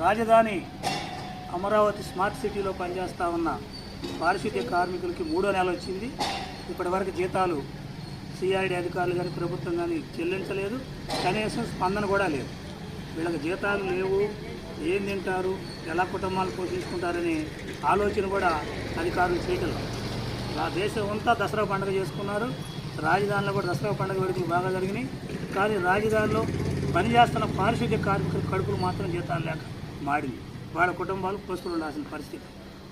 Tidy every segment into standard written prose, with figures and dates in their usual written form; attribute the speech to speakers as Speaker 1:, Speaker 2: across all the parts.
Speaker 1: రాజధాని అమరావతి స్మార్ట్ సిటీలో పనిచేస్తూ ఉన్న పారిశుద్ధ్య కార్మికులకి 3వ నెల వచ్చింది. ఇప్పటివరకు జీతాలు సిఐడి అధికారులు కానీ ప్రభుత్వం కానీ చెల్లించలేదు. కనీసం స్పందన కూడా లేదు. వీళ్ళకి జీతాలు లేవు, ఏం తింటారు, ఎలా కుటుంబాలు పోషించుకుంటారనే ఆలోచన కూడా అధికారులు చేయటం. దేశం అంతా దసరా పండుగ చేసుకున్నారు. రాజధానిలో కూడా దసరా పండుగ వేడుకలు బాగా జరిగినాయి. కానీ రాజధానిలో పనిచేస్తున్న పారిశుద్ధ్య కార్మికుల కడుపులు మాత్రం జీతాలు లేక మాడింది. వాళ్ళ కుటుంబాలు పోస్తులు ఉండాల్సిన పరిస్థితి,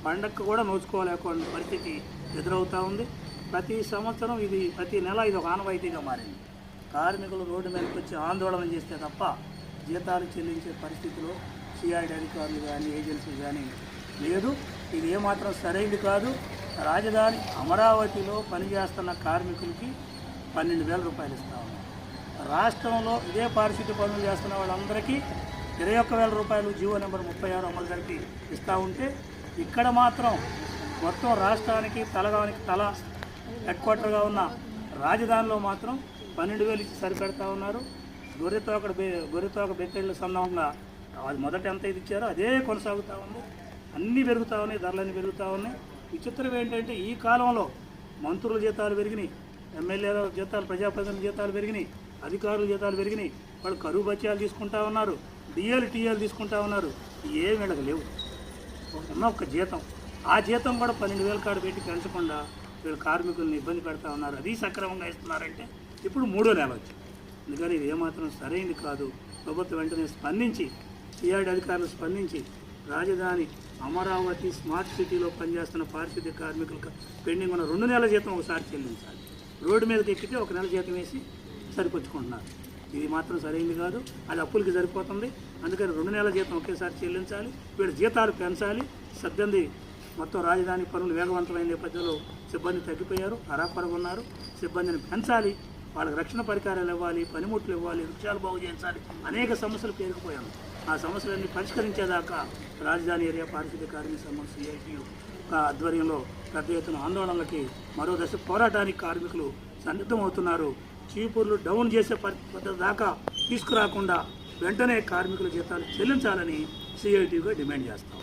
Speaker 1: పండగకు కూడా నోచుకోలేకపోయిన పరిస్థితి ఎదురవుతూ ఉంది. ప్రతి సంవత్సరం ప్రతి నెల ఇది ఒక ఆనవాయితీగా మారింది. కార్మికులు రోడ్డు మీదకి వచ్చి ఆందోళన చేస్తే తప్ప జీతాలు చెల్లించే పరిస్థితిలో సిఐడి అధికారులు కానీ ఏజెన్సీలు కానీ లేదు. ఇది ఏమాత్రం సరైనది కాదు. రాజధాని అమరావతిలో పనిచేస్తున్న కార్మికులకి 12,000 రూపాయలు ఇస్తా ఉన్నారు. రాష్ట్రంలో ఇదే పారిశుద్ధ్య పనులు చేస్తున్న వాళ్ళందరికీ 21,000 రూపాయలు జీవో నెంబర్ 36 అమలు జరిపి ఇస్తూ ఉంటే, ఇక్కడ మాత్రం మొత్తం రాష్ట్రానికి తల హెడ్ క్వార్టర్గా ఉన్న రాజధానిలో మాత్రం 12,000 ఇచ్చి సరిపెడతా ఉన్నారు. గొర్రెతోక బెత్తెళ్ళ సందర్భంగా అది మొదట ఎంత ఇది ఇచ్చారో అదే కొనసాగుతూ ఉంది. అన్నీ పెరుగుతూ ఉన్నాయి, ధరలన్నీ పెరుగుతూ ఉన్నాయి. విచిత్రం ఏంటంటే ఈ కాలంలో మంత్రుల జీతాలు పెరిగినాయి, ఎమ్మెల్యేల జీతాలు, ప్రజాప్రతినిధుల జీతాలు పెరిగినాయి, అధికారుల జీతాలు పెరిగినాయి. వాళ్ళు కరువు బత్యాలు తీసుకుంటా ఉన్నారు, డిఎల్ టీఎల్ తీసుకుంటా ఉన్నారు. ఏం వీళ్ళకి లేవు. ఉన్న ఒక్క జీతం, ఆ జీతం కూడా 12,000 కాడ పెట్టి పెంచకుండా వీళ్ళు కార్మికులను ఇబ్బంది పెడతా ఉన్నారు. అది సక్రమంగా ఇస్తున్నారంటే ఇప్పుడు 3వ నెల వచ్చింది. అందుకని ఇది ఏమాత్రం సరైనది కాదు. ప్రభుత్వం వెంటనే స్పందించి, సిఐడి అధికారులు స్పందించి రాజధాని అమరావతి స్మార్ట్ సిటీలో పనిచేస్తున్న పారిశుద్ధ్య కార్మికులకు పెండింగ్ ఉన్న 2 నెలల జీతం ఒకసారి చెల్లించాలి. రోడ్డు మీదకి ఎక్కితే 1 నెల జీతం వేసి సరిపుచ్చుకుంటున్నారు. ఇది మాత్రం సరైనది కాదు. అది అప్పులకి సరిపోతుంది. అందుకని 2 నెలల జీతం ఒకేసారి చెల్లించాలి. వీళ్ళ జీతాలు పెంచాలి. సిబ్బంది మొత్తం రాజధాని పనులు వేగవంతమైన నేపథ్యంలో సిబ్బంది తగ్గిపోయారు, అరాకొరగా ఉన్నారు. సిబ్బందిని పెంచాలి, వాళ్ళకి రక్షణ పరికరాలు ఇవ్వాలి, పనిముట్లు ఇవ్వాలి, వృక్షాలు బాగు చేయించాలి. అనేక సమస్యలు పేరుకుపోయాను. ఆ సమస్యలన్నీ పరిష్కరించేదాకా రాజధాని ఏరియా పారిశుద్ధ్య కార్మిక సంఘం సిఐటియు ఆధ్వర్యంలో పెద్ద ఎత్తున ఆందోళనలకి మరో దశ పోరాటానికి కార్మికులు సన్నద్ధమవుతున్నారు. చీపుర్లు డౌన్ చేసే పద్ధతి దాకా తీసుకురాకుండా వెంటనే కార్మికుల జీతాలు చెల్లించాలని సిఐటియుగా డిమాండ్ చేస్తాం.